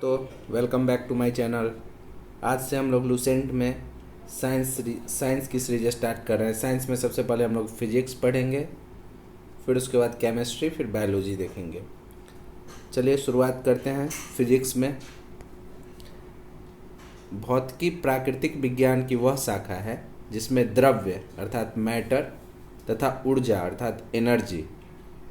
तो welcome back to my channel. आज से हम लोग लूसेंट में साइंस की सीरीज स्टार्ट कर रहे हैं। साइंस में सबसे पहले हम लोग फिजिक्स पढ़ेंगे, फिर उसके बाद केमिस्ट्री, फिर बायोलॉजी देखेंगे। चलिए शुरुआत करते हैं। फिजिक्स में भौतिकी प्राकृतिक विज्ञान की वह शाखा है जिसमें द्रव्य अर्थात मैटर तथा ऊर्जा अर्थात एनर्जी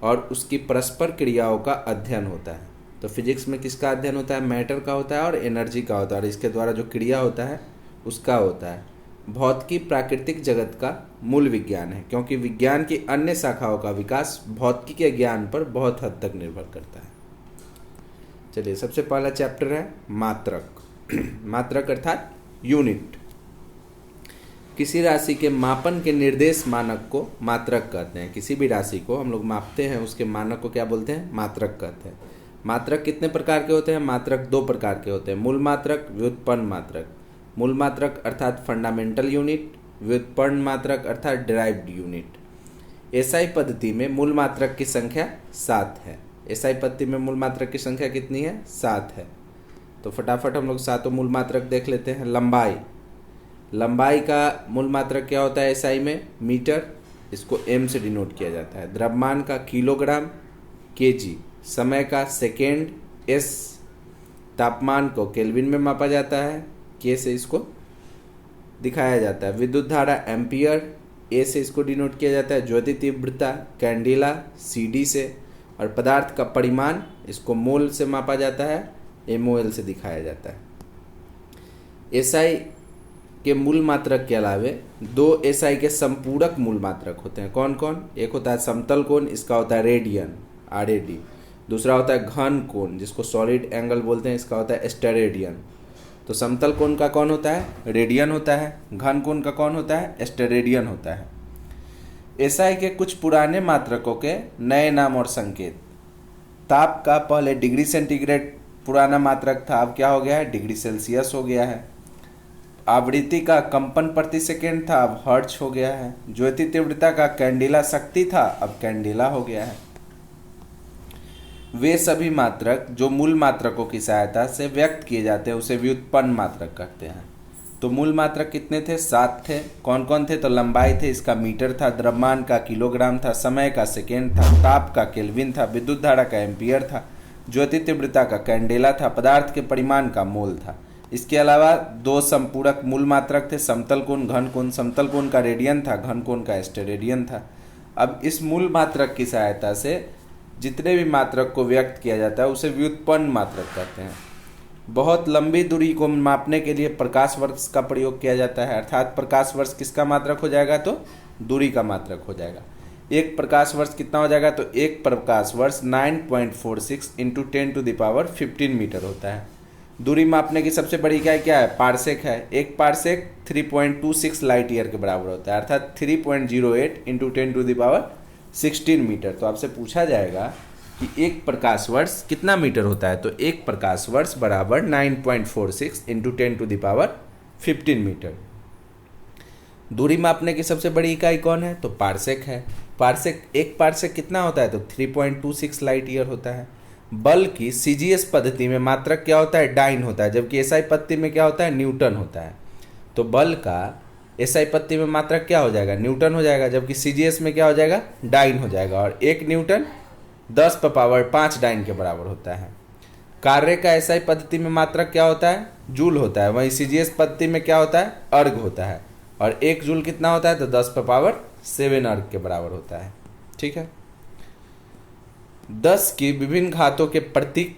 और उसकी परस्पर क्रियाओं का अध्ययन होता है। तो फिजिक्स में किसका अध्ययन होता है? मैटर का होता है और एनर्जी का होता है, और इसके द्वारा जो क्रिया होता है उसका होता है। भौतिकी प्राकृतिक जगत का मूल विज्ञान है, क्योंकि विज्ञान की अन्य शाखाओं का विकास भौतिकी के ज्ञान पर बहुत हद तक निर्भर करता है। चलिए, सबसे पहला चैप्टर है मात्रक। मात्रक अर्थात यूनिट। किसी राशि के मापन के निर्देश मानक को मात्रक कहते हैं। किसी भी राशि को हम लोग मापते हैं, उसके मानक को क्या बोलते हैं? मात्रक कहते हैं। मात्रक कितने प्रकार के होते हैं? मात्रक दो प्रकार के होते हैं, मूल मात्रक, व्युत्पन्न मात्रक। मूल मात्रक अर्थात फंडामेंटल यूनिट, व्युत्पन्न मात्रक अर्थात डिराइव्ड यूनिट। एसआई पद्धति में मूल मात्रक की संख्या 7 है। एसआई पद्धति में मूल मात्रक की संख्या कितनी है? 7 है। तो फटाफट हम लोग सातों मूल मात्रक देख लेते हैं। लंबाई, लंबाई का मूल मात्रक क्या होता है एसआई में? मीटर, इसको एम से डिनोट किया जाता है। द्रव्यमान का किलोग्राम, केजी। समय का सेकेंड, एस। तापमान को केल्विन में मापा जाता है, के से इसको दिखाया जाता है। विद्युत धारा एम्पियर, ए से इसको डिनोट किया जाता है। ज्योति तीव्रता कैंडिला, सीडी से। और पदार्थ का परिमाण, इसको मोल से मापा जाता है, एमओएल से दिखाया जाता है। एसआई के मूल मात्रक के अलावे दो एसआई के संपूरक मूल मात्रक होते हैं। कौन कौन? एक होता है समतल कोण, इसका होता है रेडियन, आरएडी। दूसरा होता है घन कोण, जिसको सॉलिड एंगल बोलते हैं, इसका होता है स्टेरेडियन। तो समतल कोण का कौन होता है? रेडियन होता है। घन कोण का कौन होता है? स्टेरेडियन होता है। एसआई के कुछ पुराने मात्रकों के नए नाम और संकेत। ताप का पहले डिग्री सेंटीग्रेड पुराना मात्रक था, अब क्या हो गया है? डिग्री सेल्सियस हो गया है। आवृत्ति का कंपन प्रति सेकेंड था, अब हर्ट्ज हो गया है। ज्योति तीव्रता का कैंडिला शक्ति था, अब कैंडिला हो गया है। वे सभी मात्रक जो मूल मात्रकों की सहायता से व्यक्त किए जाते हैं उसे व्युत्पन्न मात्रक कहते हैं। तो मूल मात्रक कितने थे? 7 थे। कौन कौन थे? तो लंबाई थे, इसका मीटर था। द्रव्यमान का किलोग्राम था। समय का सेकेंड था। ताप का केल्विन था। विद्युत धारा का एम्पियर था। ज्योति तीव्रता का कैंडेला था। पदार्थ के परिमाण का मोल था। इसके अलावा दो संपूरक मूल मात्रक थे, समतल कोण, घन कोण। समतल कोण का रेडियन था, घन कोण का स्टेरेडियन था। अब इस मूल मात्रक की सहायता से जितने भी मात्रक को व्यक्त किया जाता है उसे व्युत्पन्न मात्रक कहते हैं। बहुत लंबी दूरी को मापने के लिए प्रकाश वर्ष का प्रयोग किया जाता है, अर्थात प्रकाश वर्ष किसका मात्रक हो जाएगा? तो दूरी का मात्रक हो जाएगा। एक प्रकाश वर्ष कितना हो जाएगा? तो एक प्रकाश वर्ष 9.46 इंटू 10⁻15 मीटर होता है। दूरी मापने की सबसे बड़ी इकाई क्या है? पारसेक है। एक पारसेक 3.26 लाइट ईयर के बराबर होता है, अर्थात 3.08 इंटू 10⁻16 मीटर। तो आपसे पूछा जाएगा कि एक प्रकाश वर्ष कितना मीटर होता है? तो एक प्रकाश वर्ष बराबर 9.46 इंटू 10⁻15 मीटर। दूरी मापने की सबसे बड़ी इकाई कौन है? तो पारसेक है। पारसेक, एक पारसेक कितना होता है? तो 3.26 लाइट ईयर होता है। बल की सीजीएस पद्धति में मात्रक क्या होता है? डाइन होता है, जबकि एसआई पद्धति में क्या होता है? न्यूटन होता है। तो बल का एसआई पद्धति में मात्रक क्या हो जाएगा? न्यूटन हो जाएगा, जबकि सीजीएस में क्या हो जाएगा? डाइन हो जाएगा। और 1 न्यूटन 10⁻5 डाइन के बराबर होता है। कार्य का एसआई पद्धति में मात्रक क्या होता है? जूल होता है। वहीं सीजीएस पद्धति में क्या होता है? अर्ग होता है। और 1 जूल कितना होता है? तो 10⁻7 अर्ग के बराबर होता है। ठीक है। 10 की विभिन्न घातों के प्रतीक,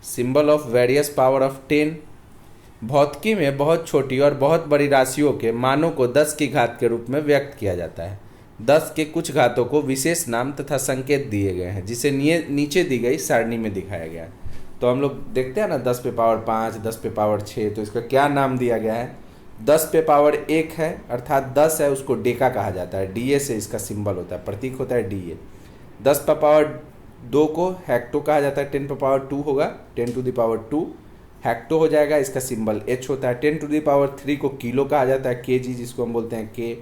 symbol of various power of 10। भौतिकी में बहुत छोटी और बहुत बड़ी राशियों के मानों को 10 की घात के रूप में व्यक्त किया जाता है। 10 के कुछ घातों को विशेष नाम तथा संकेत दिए गए हैं, जिसे नीचे दी गई सारणी में दिखाया गया है। तो हम लोग देखते हैं ना, 10⁻5, 10⁻6, तो इसका क्या नाम दिया गया है? 10⁻1 है, अर्थात 10 है, उसको डेका कहा जाता है। डीए से इसका सिंबल होता है, प्रतीक होता है डीए। 10⁻2 को हेक्टो कहा जाता है। 10⁻2 होगा 10⁻2 हेक्टो हो जाएगा, इसका सिंबल एच होता है। 10⁻3 को किलो कहा जाता है, केजी, जिसको हम बोलते हैं के।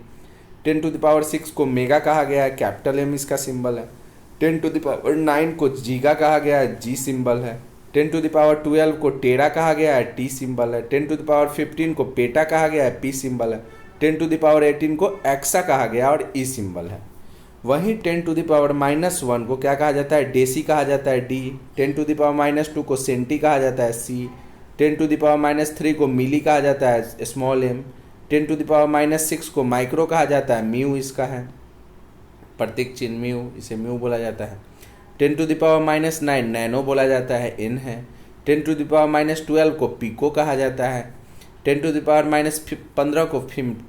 10⁻6 को मेगा कहा गया है, कैपिटल एम इसका सिंबल है। 10⁻9 को जीगा कहा गया है, जी सिंबल है। 10⁻12 को टेरा कहा गया है, टी सिंबल है। 10⁻15 को पेटा कहा गया है, पी सिंबल है। 10⁻18 को एक्सा कहा गया और ई सिंबल है। वहीं 10⁻−1 को क्या कहा जाता है, डेसी कहा जाता है, डी। 10⁻−2 को सेंटी कहा जाता है, सी। 10⁻−3 को मिली कहा जाता है, स्मॉल एम। 10⁻−6 को माइक्रो कहा जाता है, म्यू इसका है, प्रतीक चिन्ह म्यू, इसे म्यू बोला जाता है। 10⁻−9 नैनो बोला जाता है, एन है। 10⁻−12 को पिको कहा जाता है। 10⁻−15 को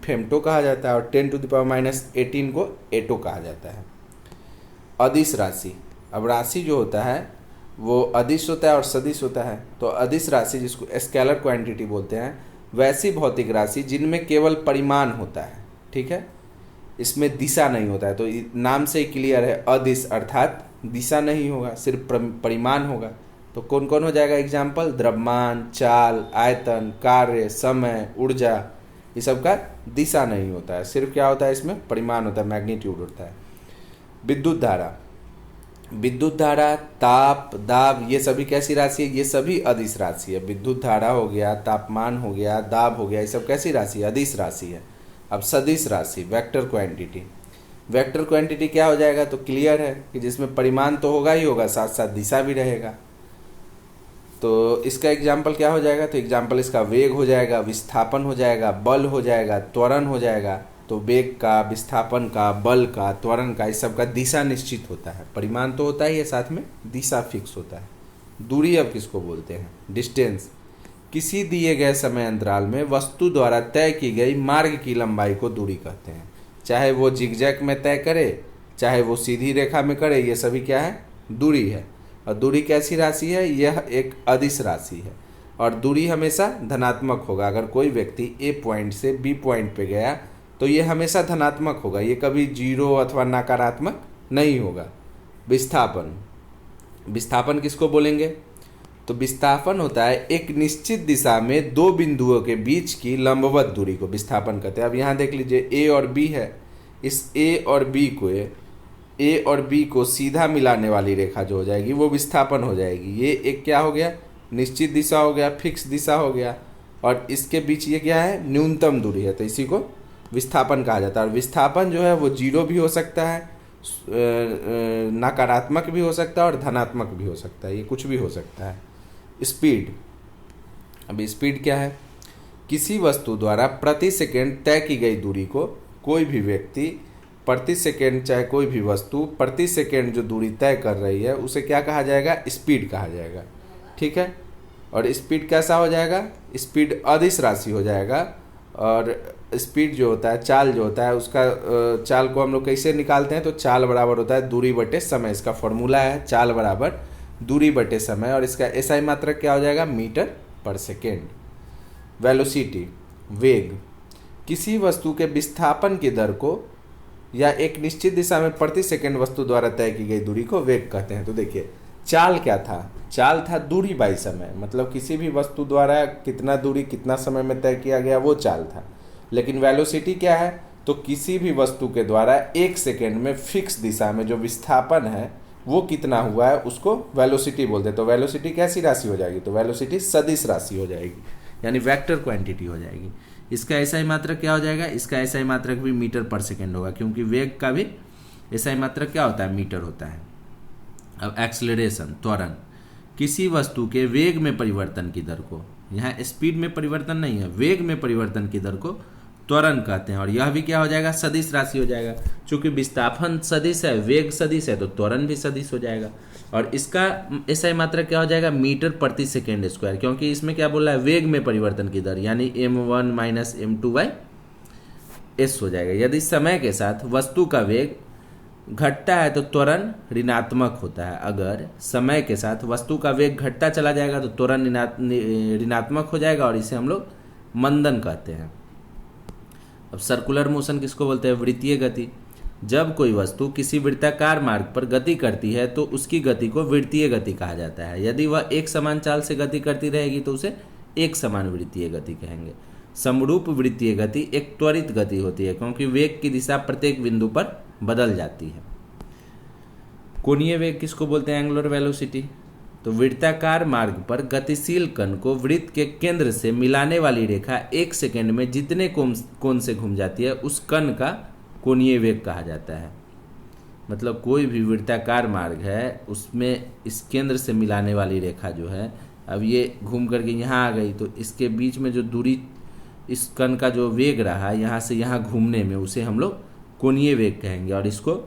फेमटो कहा जाता है और 10⁻−18 को एटो कहा जाता है। अदिश राशि, अब राशि जो होता है वो अदिश होता है और सदिश होता है। तो अदिश राशि जिसको स्केलर क्वांटिटी बोलते हैं, वैसी भौतिक राशि जिनमें केवल परिमाण होता है, ठीक है, इसमें दिशा नहीं होता है। तो नाम से ही क्लियर है, अदिश अर्थात दिशा नहीं होगा, सिर्फ परिमाण होगा। तो कौन कौन हो जाएगा एग्जाम्पल, द्रव्यमान, चाल, आयतन, कार्य, समय, ऊर्जा, ये सब का दिशा नहीं होता है, सिर्फ क्या होता है इसमें परिमाण होता है, मैग्नीट्यूड होता है। विद्युत धारा, विद्युत धारा, ताप, दाब, ये सभी कैसी राशि है, ये सभी अदिश राशि है। विद्युत धारा हो गया, तापमान हो गया, दाब हो गया, ये सब कैसी राशि है, अदिश राशि है। अब सदिश राशि, वेक्टर क्वांटिटी, वेक्टर क्वांटिटी क्या हो जाएगा, तो क्लियर है कि जिसमें परिमाण तो होगा ही होगा, साथ साथ दिशा भी रहेगा। तो इसका एग्जाम्पल क्या हो जाएगा, तो एग्जाम्पल इसका वेग हो जाएगा, विस्थापन हो जाएगा, बल हो जाएगा, त्वरण हो जाएगा। तो वेग का, विस्थापन का, बल का, त्वरण का, इस सब का दिशा निश्चित होता है। परिमाण तो होता ही है, साथ में दिशा फिक्स होता है। दूरी अब किसको बोलते हैं, डिस्टेंस, किसी दिए गए समय अंतराल में वस्तु द्वारा तय की गई मार्ग की लंबाई को दूरी कहते हैं। चाहे वो जिगजैग में तय करे, चाहे वो सीधी रेखा में करे, ये सभी क्या है, दूरी है। और दूरी कैसी राशि है, यह एक अदिश राशि है और दूरी हमेशा धनात्मक होगा। अगर कोई व्यक्ति ए पॉइंट से बी पॉइंट पे गया तो ये हमेशा धनात्मक होगा, ये कभी जीरो अथवा नकारात्मक नहीं होगा। विस्थापन, विस्थापन किसको बोलेंगे, तो विस्थापन होता है एक निश्चित दिशा में दो बिंदुओं के बीच की लंबवत दूरी को विस्थापन कहते हैं। अब यहाँ देख लीजिए ए और बी है, इस ए और बी को सीधा मिलाने वाली रेखा जो हो जाएगी वो विस्थापन हो जाएगी। ये एक क्या हो गया, निश्चित दिशा हो गया, फिक्स दिशा हो गया, और इसके बीच ये क्या है, न्यूनतम दूरी है, तो इसी को विस्थापन कहा जाता है। और विस्थापन जो है वो जीरो भी हो सकता है, नकारात्मक भी हो सकता है और धनात्मक भी हो सकता है, ये कुछ भी हो सकता है। स्पीड, अब स्पीड क्या है, किसी वस्तु द्वारा प्रति सेकंड तय की गई दूरी को कोई भी व्यक्ति प्रति सेकंड, चाहे कोई भी वस्तु प्रति सेकंड जो दूरी तय कर रही है उसे क्या कहा जाएगा, स्पीड कहा जाएगा, ठीक है। और स्पीड कैसा हो जाएगा, स्पीड अदिश राशि हो जाएगा। और स्पीड जो होता है, चाल जो होता है, उसका चाल को हम लोग कैसे निकालते हैं, तो चाल बराबर होता है दूरी बटे समय, इसका फॉर्मूला है चाल बराबर दूरी बटे समय, और इसका एसआई मात्रक क्या हो जाएगा, मीटर पर सेकेंड। वेलोसिटी, वेग, किसी वस्तु के विस्थापन की दर को या एक निश्चित दिशा में प्रति सेकंड वस्तु द्वारा तय की गई दूरी को वेग कहते हैं। तो देखिए चाल क्या था, चाल था दूरी बाई समय, मतलब किसी भी वस्तु द्वारा कितना दूरी कितना समय में तय किया गया वो चाल था। लेकिन वेलोसिटी क्या है, तो किसी भी वस्तु के द्वारा एक सेकेंड में फिक्स दिशा में जो विस्थापन है वो कितना हुआ है उसको वेलोसिटी बोलते हैं। तो वेलोसिटी कैसी राशि हो जाएगी, तो वेलोसिटी सदिश राशि हो जाएगी, यानी वेक्टर क्वांटिटी हो जाएगी। इसका एसआई मात्रक क्या हो जाएगा, इसका एसआई मात्रक भी मीटर पर सेकेंड होगा, क्योंकि वेग का भी एसआई मात्रक क्या होता है, मीटर होता है। अब एक्सेलरेशन, त्वरण, किसी वस्तु के वेग में परिवर्तन की दर को, यहाँ स्पीड में परिवर्तन नहीं है, वेग में परिवर्तन की दर को त्वरण कहते हैं। और यह भी क्या हो जाएगा, सदिश राशि हो जाएगा। चूंकि विस्थापन सदिश है, वेग सदिश है, तो त्वरण भी सदिश हो जाएगा। और इसका एसआई मात्रक क्या हो जाएगा, मीटर प्रति सेकेंड स्क्वायर, क्योंकि इसमें क्या बोल रहा है, वेग में परिवर्तन की दर, यानी m1 माइनस m2/s हो जाएगा। यदि समय के साथ वस्तु का वेग घटता है तो त्वरण ऋणात्मक होता है, अगर समय के साथ वस्तु का वेग घटता चला जाएगा तो त्वरण ऋणात्मक हो जाएगा, और इसे हम लोग मंदन कहते हैं। अब सर्कुलर मोशन किसको बोलते हैं, वृत्तीय गति। जब कोई वस्तु किसी वृत्ताकार मार्ग पर गति करती है तो उसकी गति को वृत्तीय गति कहा जाता है। यदि वह एक समान चाल से गति करती रहेगी तो उसे एक समान वृत्तीय गति कहेंगे। समरूप वृत्तीय गति एक त्वरित गति होती है, क्योंकि वेग की दिशा प्रत्येक बिंदु पर बदल जाती है। कोणीय वेग किसको बोलते हैं, एंगुलर वेलोसिटी। तो वृत्ताकार मार्ग पर गतिशील कण को वृत्त के केंद्र से मिलाने वाली रेखा 1 सेकंड में जितने कोण से घूम जाती है उस कण का कोणीय वेग कहा जाता है। मतलब कोई भी वृत्ताकार मार्ग है उसमें इस केंद्र से मिलाने वाली रेखा जो है, अब ये घूम करके यहाँ आ गई तो इसके बीच में जो दूरी, इस कण का जो वेग रहा यहाँ से यहाँ घूमने में, उसे हम लोग कोणीय वेग कहेंगे और इसको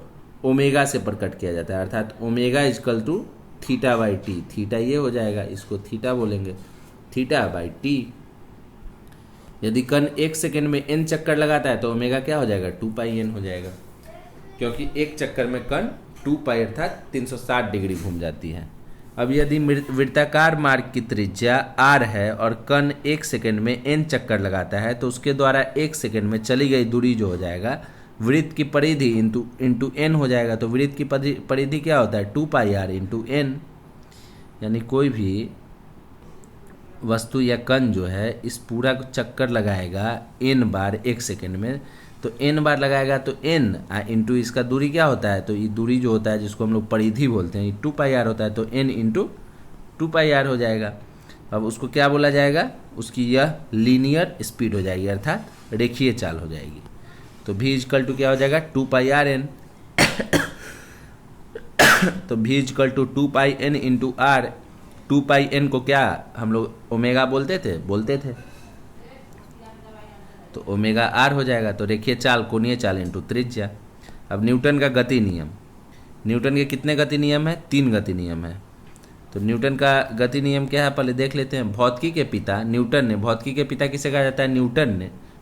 ओमेगा से प्रकट किया जाता है। अर्थात omega equal to theta by T. Theta ये हो जाएगा, इसको थीटा बोलेंगे, थीटा बाई टी। यदि कण 1 सेकेंड में n चक्कर लगाता है तो ओमेगा क्या हो जाएगा, 2 पाई n हो जाएगा, क्योंकि एक चक्कर में कण 2 पाई अर्थात 360 डिग्री घूम जाती है। अब यदि वृत्ताकार मार्ग की त्रिज्या r है और कण 1 सेकेंड में n चक्कर लगाता है तो उसके द्वारा 1 सेकेंड में चली गई दूरी जो हो जाएगा वृत्त की परिधि इंटू n हो जाएगा। तो वृत्त की परिधि क्या होता है, 2 पाई r इंटू n। यानी कोई भी वस्तु या कण जो है इस पूरा चक्कर लगाएगा n बार 1 सेकेंड में, तो n बार लगाएगा तो n इंटू इसका दूरी क्या होता है, तो ये दूरी जो होता है जिसको हम लोग परिधि बोलते हैं, ये 2 पाई r होता है, तो n इंटू 2 पाई r हो जाएगा। अब उसको क्या बोला जाएगा, उसकी यह लीनियर स्पीड हो जाएगी अर्थात रेखीय चाल हो जाएगी। तो v इजकल टू क्या हो जाएगा, 2 पाई आर एन। तो v equal to 2 pi n into r. 2 pi n को क्या हम लोग ओमेगा बोलते थे, तो ओमेगा आर हो जाएगा। तो रेखीय चाल, कोणीय चाल इंटू त्रिज्या। अब न्यूटन का गति नियम, न्यूटन के कितने गति नियम है, 3 गति नियम है। तो न्यूटन का गति नियम क्या है पहले देख लेते हैं। भौतिकी के पिता न्यूटन ने, भौतिकी के पिता किसे कहा जाता है,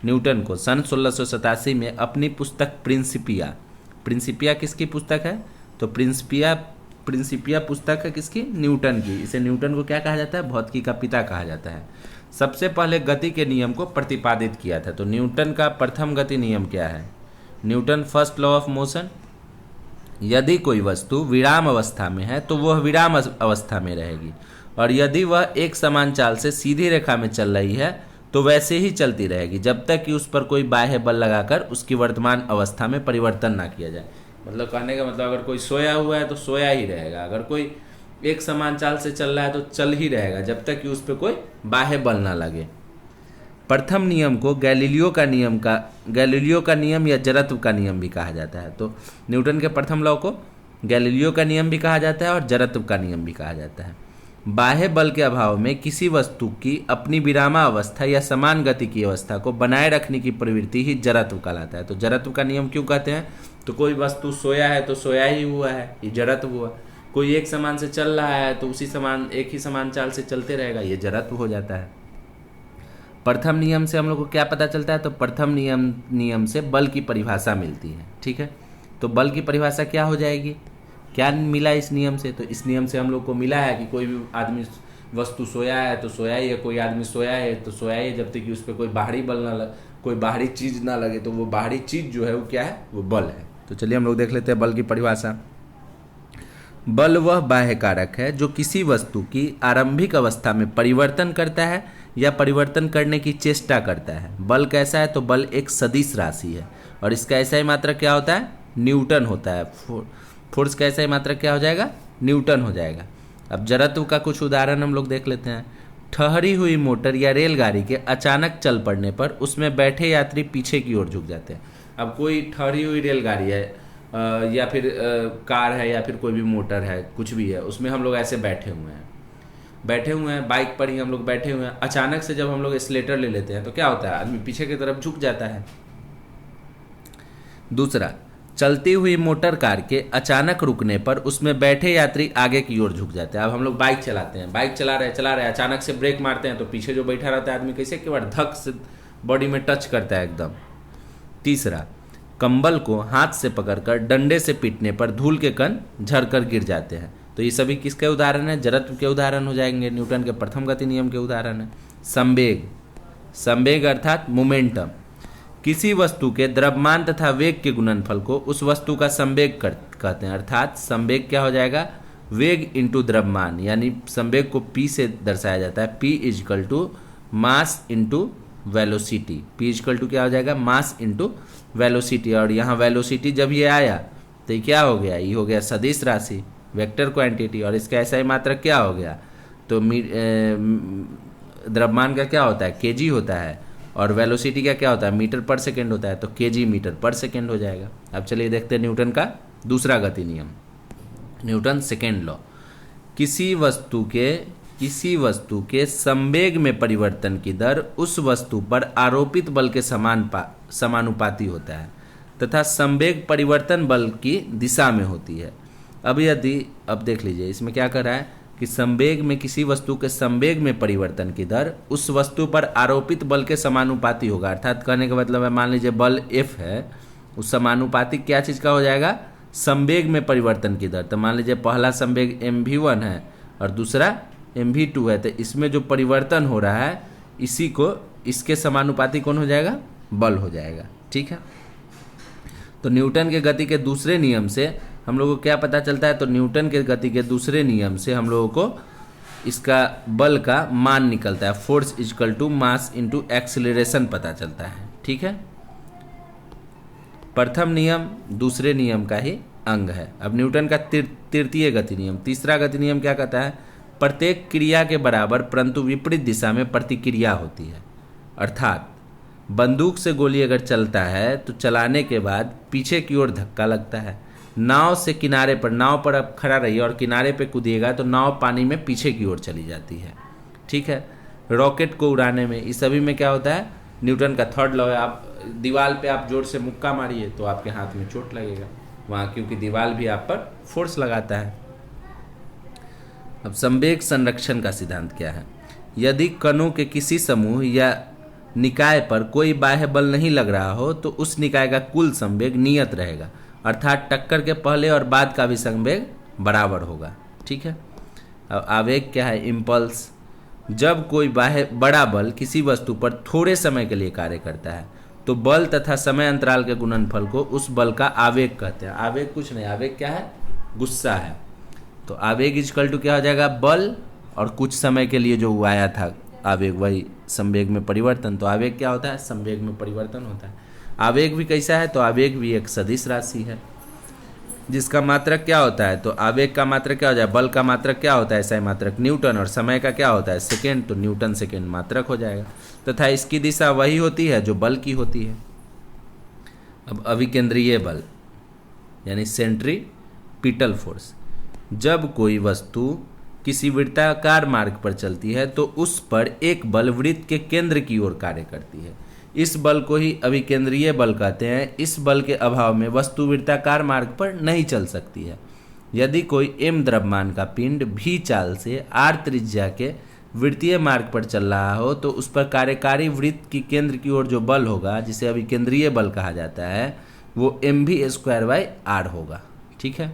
न्यूटन को सन 1687 में अपनी पुस्तक प्रिंसिपिया किसकी पुस्तक है, तो प्रिंसिपिया पुस्तक है किसकी, न्यूटन की। इसे न्यूटन को क्या कहा जाता है, भौतिकी का पिता कहा जाता है। सबसे पहले गति के नियम को प्रतिपादित किया था। तो न्यूटन का प्रथम गति नियम क्या है, Newton first law of motion. यदि कोई वस्तु विराम अवस्था में है तो वह विराम अवस्था में रहेगी, और यदि वह एक समान चाल से सीधी रेखा में चल रही है तो वैसे ही चलती रहेगी जब तक कि उस पर कोई बाह्य बल लगाकर उसकी वर्तमान अवस्था में परिवर्तन ना किया जाए। मतलब कहने का मतलब अगर कोई सोया हुआ है तो सोया ही रहेगा, अगर कोई एक समान चाल से चल रहा है तो चल ही रहेगा जब तक कि उस पर कोई बाह्य बल ना लगे। प्रथम नियम को गैलीलियो का नियम या जड़त्व का नियम भी कहा जाता है। तो न्यूटन के प्रथम लॉ को गैलीलियो का नियम भी कहा जाता है और जड़त्व का नियम भी कहा जाता है। बाह्य बल के अभाव में किसी वस्तु की अपनी विरामावस्था या समान गति की अवस्था को बनाए रखने की प्रवृत्ति ही जड़त्व कहलाता है। तो जड़त्व का नियम क्यों कहते हैं, तो कोई वस्तु सोया है तो सोया ही हुआ है, ये जड़त्व हुआ। कोई एक समान से चल रहा है तो एक ही समान चाल से चलते रहेगा, ये जड़त्व हो जाता है। प्रथम नियम से हम लोग को क्या पता चलता है, तो प्रथम नियम से बल की परिभाषा मिलती है। ठीक है, तो बल की परिभाषा क्या हो जाएगी, क्या मिला इस नियम से, तो इस नियम से हम लोग को मिला है कि कोई भी आदमी वस्तु सोया है तो सोया ही है, कोई आदमी सोया है तो सोया ही है, जब तक कि उस पर कोई बाहरी बल ना लगे, कोई बाहरी चीज ना लगे, तो वो बाहरी चीज जो है वो क्या है, वो बल है। तो चलिए हम लोग देख लेते हैं बल की परिभाषा। बल वह बाह्य कारक है जो किसी वस्तु की आरंभिक अवस्था में परिवर्तन करता है या परिवर्तन करने की चेष्टा करता है। बल कैसा है, तो बल एक सदिश राशि है और इसका ऐसा ही मात्रक क्या होता है, न्यूटन होता है। फोर्स का ऐसा ही मात्रक क्या हो जाएगा, न्यूटन हो जाएगा। अब जड़त्व का कुछ उदाहरण हम लोग देख लेते हैं। ठहरी हुई मोटर या रेलगाड़ी के अचानक चल पड़ने पर उसमें बैठे यात्री पीछे की ओर झुक जाते हैं। अब कोई ठहरी हुई रेलगाड़ी है या फिर कार है या फिर कोई भी मोटर है, कुछ भी है, उसमें हम लोग ऐसे बैठे हुए हैं, बाइक पर ही हम लोग बैठे हुए हैं। अचानक से जब हम लोग एक्सीलेटर ले लेते हैं तो क्या होता है, आदमी पीछे की तरफ झुक जाता है। दूसरा, चलती हुई मोटर कार के अचानक रुकने पर उसमें बैठे यात्री आगे की ओर झुक जाते हैं। अब हम लोग बाइक चलाते हैं, बाइक चला रहे अचानक से ब्रेक मारते हैं तो पीछे जो बैठा रहता है आदमी कैसे के बार धक से बॉडी में टच करता है एकदम। तीसरा, कंबल को हाथ से पकड़कर डंडे से पीटने पर धूल के कण झरकर गिर जाते हैं। तो ये सभी किसके उदाहरण है, जड़त्व के उदाहरण हो जाएंगे, न्यूटन के प्रथम गति नियम के उदाहरण है। संवेग अर्थात मोमेंटम, किसी वस्तु के द्रव्यमान तथा वेग के गुणनफल को उस वस्तु का संवेग कहते हैं। अर्थात संवेग क्या हो जाएगा, वेग इंटू द्रव्यमान, यानी संवेग को p से दर्शाया जाता है। p equal to mass into velocity, p equal to क्या हो जाएगा, मास इंटू वेलोसिटी। और यहाँ वेलोसिटी जब ये आया तो ये क्या हो गया, ये हो गया सदिश राशि। वेक्टर क्वांटिटी, और इसका एसआई मात्रक क्या हो गया, तो द्रव्यमान का क्या होता है, केजी होता है, और वेलोसिटी का क्या होता है, मीटर पर सेकेंड होता है, तो केजी मीटर पर सेकेंड हो जाएगा। अब चलिए देखते हैं न्यूटन का दूसरा गति नियम, न्यूटन सेकेंड लॉ। किसी वस्तु के संवेग में परिवर्तन की दर उस वस्तु पर आरोपित बल के समानुपाती होता है तथा संवेग परिवर्तन बल की दिशा में होती है। अब देख लीजिए इसमें क्या कर रहा है कि संवेग में, किसी वस्तु के संवेग में परिवर्तन की दर उस वस्तु पर आरोपित बल के समानुपाती होगा। अर्थात कहने का मतलब है, मान लीजिए बल F है, उस समानुपाती क्या चीज़ का हो जाएगा, संवेग में परिवर्तन की दर। तो मान लीजिए पहला संवेग mv1 है और दूसरा mv2 है, तो इसमें जो परिवर्तन हो रहा है इसके समानुपाती कौन हो जाएगा, बल हो जाएगा। ठीक है, तो न्यूटन के गति के दूसरे नियम से हम लोगों को क्या पता चलता है, तो न्यूटन के गति के दूसरे नियम से हम लोगों को इसका बल का मान निकलता है, force equal to mass into acceleration पता चलता है। ठीक है, प्रथम नियम दूसरे नियम का ही अंग है। अब न्यूटन का तृतीय गति नियम, तीसरा गति नियम क्या कहता है, प्रत्येक क्रिया के बराबर परंतु विपरीत दिशा में प्रतिक्रिया होती है। अर्थात बंदूक से गोली अगर चलता है तो चलाने के बाद पीछे की ओर धक्का लगता है। नाव से किनारे पर, नाव पर आप खड़ा रहिए और किनारे पे कूदिएगा तो नाव पानी में पीछे की ओर चली जाती है। ठीक है, रॉकेट को उड़ाने में, इस सभी में क्या होता है, न्यूटन का थर्ड लॉ है। आप दीवार पे आप जोर से मुक्का मारिए तो आपके हाथ में चोट लगेगा वहाँ, क्योंकि दीवार भी आप पर फोर्स लगाता है। अब संवेग संरक्षण का सिद्धांत क्या है, यदि कणों के किसी समूह या निकाय पर कोई बाह्य बल नहीं लग रहा हो तो उस निकाय का कुल संवेग नियत रहेगा, अर्थात टक्कर के पहले और बाद का भी संवेग बराबर होगा। ठीक है, अब आवेग क्या है, इम्पल्स। जब कोई बाह्य बड़ा बल किसी वस्तु पर थोड़े समय के लिए कार्य करता है तो बल तथा समय अंतराल के गुणनफल को उस बल का आवेग कहते हैं। आवेग कुछ नहीं, आवेग क्या है, गुस्सा है। तो आवेग इक्वल टू क्या हो जाएगा, बल और कुछ समय के लिए जो आया था आवेग, वही संवेग में परिवर्तन। तो आवेग क्या होता है, संवेग में परिवर्तन होता है। आवेग भी कैसा है, तो आवेग भी एक सदिश राशि है जिसका मात्रक क्या होता है, तो आवेग का मात्रक क्या हो जाए, बल का मात्रक क्या होता है, SI मात्रक न्यूटन, और समय का क्या होता है, सेकेंड, तो न्यूटन सेकेंड मात्रक हो जाएगा तथा इसकी दिशा वही होती है जो बल की होती है। अब अभिकेंद्रीय बल यानी सेंट्रीपिटल फोर्स, जब कोई वस्तु किसी वृत्ताकार मार्ग पर चलती है तो उस पर एक बल वृत्त के केंद्र की ओर कार्य करती है। इस बल को ही अभिकेंद्रीय बल कहते हैं। इस बल के अभाव में वस्तु वृत्ताकार मार्ग पर नहीं चल सकती है। यदि कोई m द्रव्यमान का पिंड v चाल से r त्रिज्या के वृत्तीय मार्ग पर चल रहा हो तो उस पर कार्यकारी वृत्त की केंद्र की ओर जो बल होगा, जिसे अभिकेंद्रीय बल कहा जाता है, वो mv²/r होगा। ठीक है,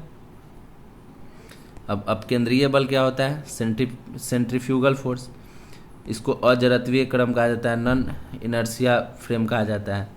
अब अपकेंद्रीय बल क्या होता है, सेंट्रीफ्यूगल फोर्स। इसको अजड़त्वीय क्रम कहा जाता है, नॉन इनर्शिया फ्रेम कहा जाता है।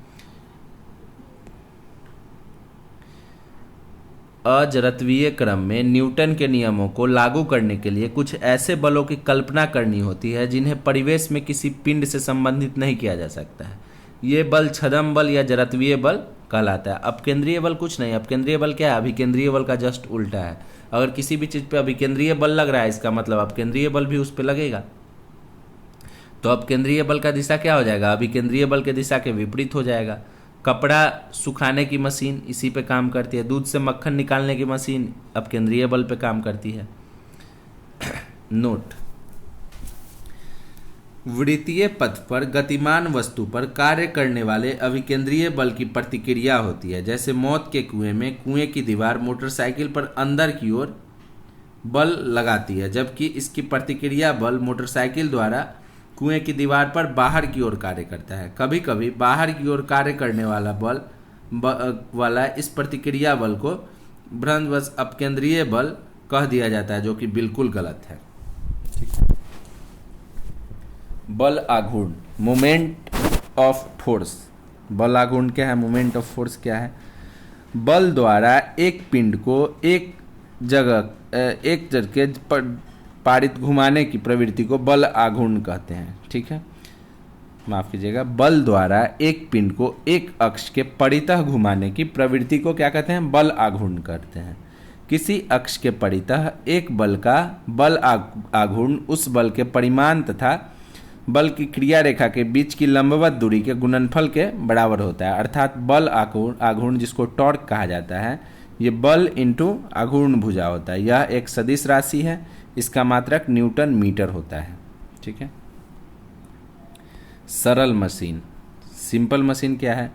अजड़त्वीय क्रम में न्यूटन के नियमों को लागू करने के लिए कुछ ऐसे बलों की कल्पना करनी होती है जिन्हें परिवेश में किसी पिंड से संबंधित नहीं किया जा सकता है। ये बल छद्म बल या जड़त्वीय बल कहलाता है। अपकेंद्रीय बल कुछ नहीं, अपकेंद्रीय बल क्या है, अभिकेंद्रीय बल का जस्ट उल्टा है। अगर किसी भी चीज़ पे अभिकेंद्रीय बल लग रहा है, इसका मतलब अपकेंद्रीय बल भी उस पर लगेगा। तो अपकेंद्रीय बल का दिशा क्या हो जाएगा, अभिकेंद्रीय बल के दिशा के विपरीत हो जाएगा। कपड़ा सुखाने की मशीन इसी पे काम करती है। दूध से मक्खन निकालने की मशीन अपकेंद्रीय बल पे काम करती है। नोट, वृत्तीय पथ पर गतिमान वस्तु पर कार्य करने वाले अभिकेंद्रीय बल की प्रतिक्रिया होती है। जैसे मौत के कुएं में कुएं की दीवार मोटरसाइकिल पर अंदर की ओर बल लगाती है, जबकि इसकी प्रतिक्रिया बल मोटरसाइकिल द्वारा कुएं की दीवार पर बाहर की ओर कार्य करता है। कभी कभी बाहर की ओर कार्य करने वाला इस प्रतिक्रिया बल को भ्रमवश अपकेंद्रीय बल कह दिया जाता है, जो कि बिल्कुल गलत है। बल आघूर्ण, मोमेंट ऑफ फोर्स। बल आघूर्ण क्या है, मोमेंट ऑफ फोर्स क्या है। बल द्वारा एक पिंड को एक जगह पारित घुमाने की प्रवृत्ति को बल आघूर्ण कहते हैं। ठीक है, माफ कीजिएगा, बल द्वारा एक पिंड को एक अक्ष के परितः घुमाने की प्रवृत्ति को क्या कहते हैं, बल आघूर्ण कहते हैं। किसी अक्ष के परितः एक बल का बल आघूर्ण उस बल के परिमाण तथा बल की क्रिया रेखा के बीच की लंबवत दूरी के गुणनफल के बराबर होता है। अर्थात बल आघूर्ण जिसको टॉर्क कहा जाता है, ये बल इंटू आघूर्ण भुजा होता है। यह एक सदिश राशि है, इसका मात्रक न्यूटन मीटर होता है। ठीक है। सरल मशीन, सिंपल मशीन क्या है?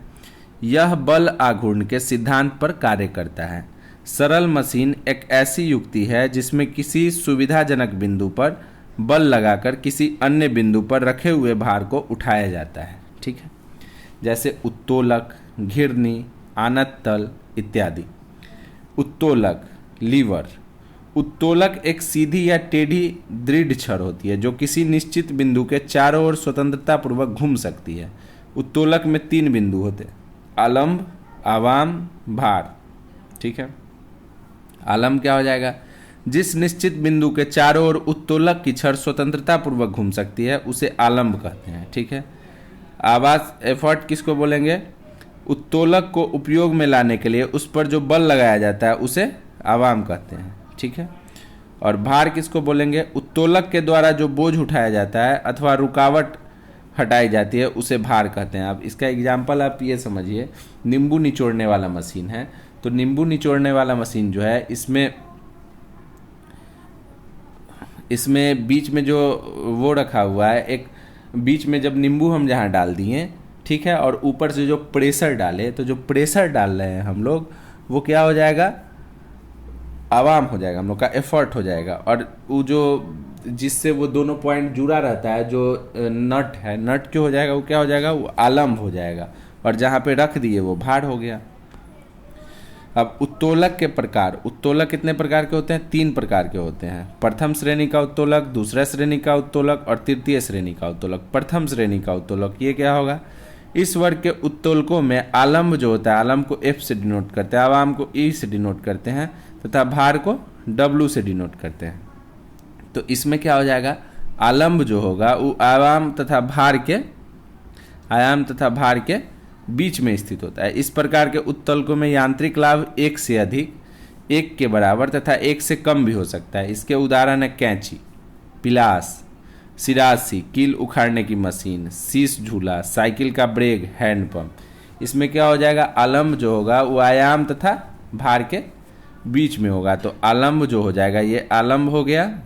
यह बल आघूर्ण के सिद्धांत पर कार्य करता है। सरल मशीन एक ऐसी युक्ति है जिसमें किसी सुविधाजनक बिंदु पर बल लगाकर किसी अन्य बिंदु पर रखे हुए भार को उठाया जाता है। ठीक है। जैसे उत्तोलक, घिरनी, आनत तल इत्यादि। उत्तोलक, लीवर। उत्तोलक एक सीधी या टेढ़ी दृढ़ छड़ होती है जो किसी निश्चित बिंदु के चारों ओर स्वतंत्रता पूर्वक घूम सकती है। उत्तोलक में 3 बिंदु होते हैं, आलंब, आवाम, भार। ठीक है। आलंब क्या हो जाएगा? जिस निश्चित बिंदु के चारों ओर उत्तोलक की छड़ स्वतंत्रता पूर्वक घूम सकती है उसे आलंब कहते हैं। ठीक है। आवाज, एफर्ट किसको बोलेंगे? उत्तोलक को उपयोग में लाने के लिए उस पर जो बल लगाया जाता है उसे आवाम कहते हैं। ठीक है। और भार किसको बोलेंगे? उत्तोलक के द्वारा जो बोझ उठाया जाता है अथवा रुकावट हटाई जाती है उसे भार कहते हैं। अब इसका एग्जाम्पल आप ये समझिए, नींबू निचोड़ने वाला मशीन है। तो नींबू निचोड़ने वाला मशीन जो है, इसमें बीच में जो वो रखा हुआ है, एक बीच में जब नींबू हम जहाँ डाल दिए, ठीक है, और ऊपर से जो प्रेशर डाले, तो जो प्रेशर डाल रहे हैं हम लोग, वो क्या हो जाएगा? आवाम हो जाएगा, हम लोग का एफर्ट हो जाएगा। और वो जो जिससे वो दोनों पॉइंट जुड़ा रहता है, जो नट है, नट क्यों हो जाएगा? वो क्या हो जाएगा? वो आलम्ब हो जाएगा। और जहाँ पे रख दिए वो भार हो गया। अब उत्तोलक के प्रकार, उत्तोलक कितने प्रकार के होते हैं? 3 प्रकार के होते हैं। प्रथम श्रेणी का उत्तोलक, दूसरा श्रेणी का उत्तोलक और तृतीय श्रेणी का उत्तोलक। प्रथम श्रेणी का उत्तोलक ये क्या होगा? इस वर्ग के उत्तोलकों में आलम्ब जो होता है, आलम्ब को F से डिनोट करते हैं, आवाम को E से डिनोट करते हैं तथा भार को W से डिनोट करते हैं। तो इसमें क्या हो जाएगा? आलम्ब जो होगा वो आयाम तथा भार के बीच में स्थित होता है। इस प्रकार के उत्तोलकों में यांत्रिक लाभ 1 से अधिक, 1 के बराबर तथा 1 से कम भी हो सकता है। इसके उदाहरण है कैंची, पिलास, सिरासी, कील उखाड़ने की मशीन, शीश झूला, साइकिल का ब्रेक, हैंडपंप। इसमें क्या हो जाएगा? आलम्ब जो होगा वो आयाम तथा भार के बीच में होगा। तो आलम्ब जो हो जाएगा, ये आलम्ब हो गया,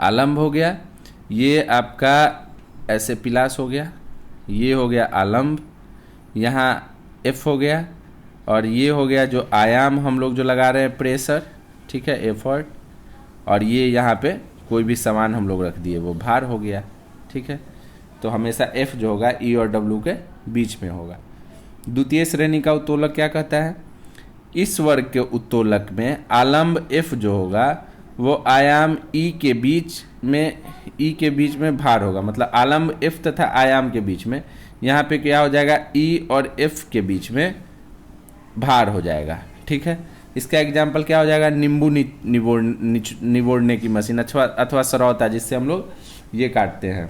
आलम्ब हो गया। ये आपका ऐसे पिलास हो गया, ये हो गया आलम्ब, यहाँ F हो गया, और ये हो गया जो आयाम हम लोग जो लगा रहे हैं प्रेशर, ठीक है, एफर्ट। और ये यहाँ पे कोई भी सामान हम लोग रख दिए, वो भार हो गया। ठीक है। तो हमेशा F जो होगा E और W के बीच में होगा। द्वितीय श्रेणी का उत्तोलक क्या कहता है? इस वर्ग के उत्तोलक में आलम्ब F जो होगा वो आयाम E के बीच में भार होगा। मतलब आलम्ब F तथा आयाम के बीच में, यहाँ पे क्या हो जाएगा? E और F के बीच में भार हो जाएगा। ठीक है। इसका एग्जाम्पल क्या हो जाएगा? नींबू निबोड़ने की मशीन अथवा सरौता, जिससे हम लोग ये काटते हैं।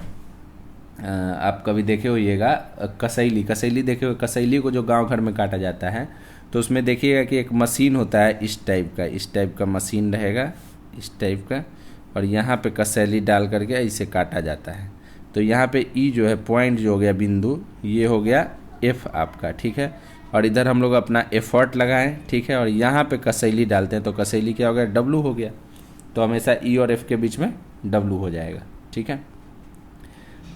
आप कभी देखे होइएगा कसैली देखे हो? कसैली को जो गांव घर में काटा जाता है, तो उसमें देखिएगा कि एक मशीन होता है इस टाइप का मशीन रहेगा, इस टाइप का, और यहाँ पे कसैली डाल करके इसे काटा जाता है। तो यहाँ पे E जो है पॉइंट जो हो गया, बिंदु, ये हो गया F आपका। ठीक है। और इधर हम लोग अपना एफर्ट लगाएं। ठीक है। और यहाँ पे कसैली डालते हैं, तो कसैली क्या हो गया? W हो गया। तो हमेशा E और F के बीच में W हो जाएगा। ठीक है।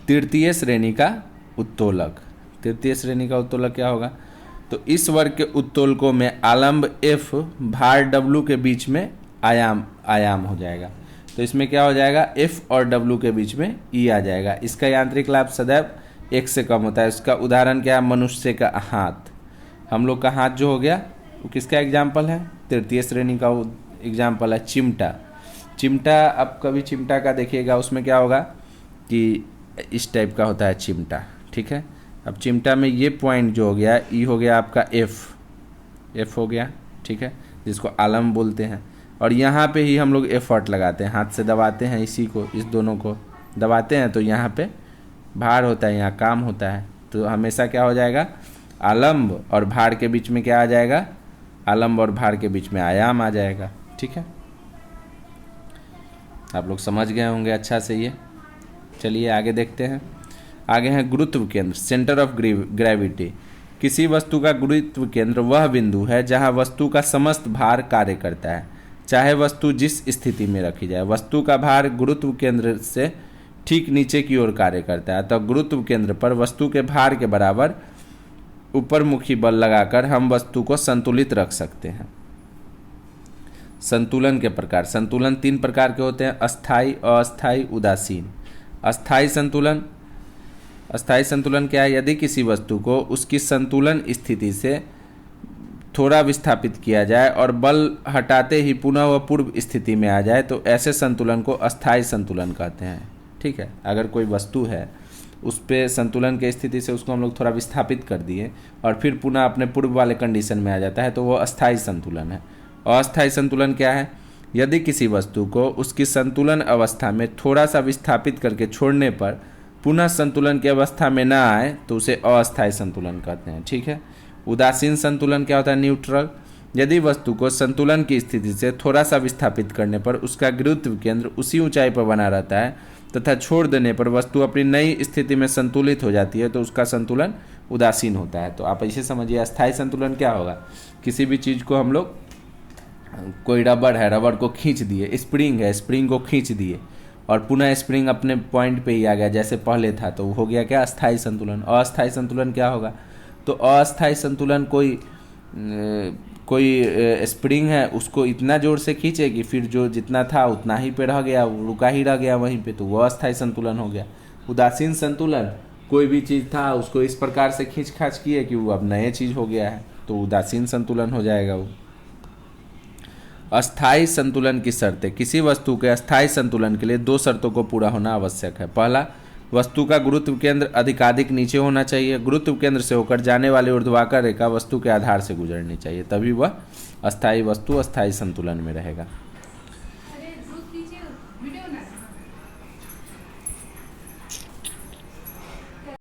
तृतीय श्रेणी का उत्तोलक, तृतीय श्रेणी का उत्तोलक क्या होगा? तो इस वर्ग के उत्तोलकों में आलम्ब F भार W के बीच में आयाम हो जाएगा। तो इसमें क्या हो जाएगा? F और W के बीच में E आ जाएगा। इसका यांत्रिक लाभ सदैव 1 से कम होता है। इसका उदाहरण क्या है? मनुष्य का हाथ। हम लोग का हाथ जो हो गया वो किसका एग्जाम्पल है? तृतीय श्रेणी का एग्जाम्पल है चिमटा। अब कभी चिमटा का देखिएगा, उसमें क्या होगा कि इस टाइप का होता है चिमटा। ठीक है। अब चिमटा में ये पॉइंट जो हो गया, E हो गया आपका F हो गया। ठीक है। जिसको आलम्ब बोलते हैं। और यहाँ पे ही हम लोग एफर्ट लगाते हैं, हाथ से दबाते हैं, इस दोनों को दबाते हैं, तो यहाँ पे भार होता है, यहाँ काम होता है। तो हमेशा क्या हो जाएगा? आलम्ब और भार के बीच में क्या आ जाएगा? आलम्ब और भार के बीच में आयाम आ जाएगा। ठीक है, आप लोग समझ गए होंगे अच्छा से ये। चलिए आगे देखते हैं। आगे है गुरुत्व केंद्र, सेंटर ऑफ ग्रेविटी। किसी वस्तु का गुरुत्व केंद्र वह बिंदु है जहां वस्तु का समस्त भार कार्य करता है, चाहे वस्तु जिस स्थिति में रखी जाए। वस्तु का भार गुरुत्व केंद्र से ठीक नीचे की ओर कार्य करता है, तो गुरुत्व केंद्र पर वस्तु के भार के बराबर ऊपरमुखी बल लगाकर हम वस्तु को संतुलित रख सकते हैं। संतुलन के प्रकार। संतुलन 3 प्रकार के होते हैं, अस्थाई, अस्थाई, उदासीन। अस्थाई संतुलन। अस्थाई संतुलन क्या है? यदि किसी वस्तु को उसकी संतुलन स्थिति से थोड़ा विस्थापित किया जाए और बल हटाते ही पुनः वह पूर्व स्थिति में आ जाए, तो ऐसे संतुलन को अस्थाई संतुलन कहते हैं। ठीक है, अगर कोई वस्तु है उस पे संतुलन के स्थिति से उसको हम लोग थोड़ा विस्थापित कर दिए और फिर पुनः अपने पूर्व वाले कंडीशन में आ जाता है, तो वो अस्थाई संतुलन है। अस्थाई संतुलन क्या है? यदि किसी वस्तु को उसकी संतुलन अवस्था में थोड़ा सा विस्थापित करके छोड़ने पर पुनः संतुलन की अवस्था में ना आए, तो उसे अस्थाई संतुलन कहते हैं। ठीक है। उदासीन संतुलन क्या होता है? न्यूट्रल। यदि वस्तु को संतुलन की स्थिति से थोड़ा सा विस्थापित करने पर उसका गुरुत्व केंद्र उसी ऊंचाई पर बना रहता है तथा छोड़ देने पर वस्तु अपनी नई स्थिति में संतुलित हो जाती है, तो उसका संतुलन उदासीन होता है। तो आप ऐसे समझिए, अस्थाई संतुलन क्या होगा? किसी भी चीज़ को हम लोग, कोई रबड़ है, रबड़ को खींच दिए, स्प्रिंग है, स्प्रिंग को खींच दिए और पुनः स्प्रिंग अपने पॉइंट पे ही आ गया जैसे पहले था, तो हो गया क्या? अस्थाई संतुलन। अस्थाई संतुलन क्या होगा? तो अस्थाई संतुलन कोई स्प्रिंग है, उसको इतना जोर से खींचे कि फिर जो जितना था उतना ही पे रह गया, रुका ही रह गया वहीं पे, तो वह अस्थाई संतुलन हो गया। उदासीन संतुलन, कोई भी चीज़ था उसको इस प्रकार से खींच खाच किए कि वो अब नए चीज़ हो गया है, तो उदासीन संतुलन हो जाएगा वो। अस्थाई संतुलन की शर्तें। किसी वस्तु के अस्थाई संतुलन के लिए 2 शर्तों को पूरा होना आवश्यक है। पहला, वस्तु का गुरुत्व केंद्र अधिकाधिक नीचे होना चाहिए। गुरुत्व केंद्र से होकर जाने वाली ऊर्ध्वाधर रेखा वस्तु के आधार से गुजरनी चाहिए, तभी वह अस्थाई वस्तु अस्थाई संतुलन में रहेगा।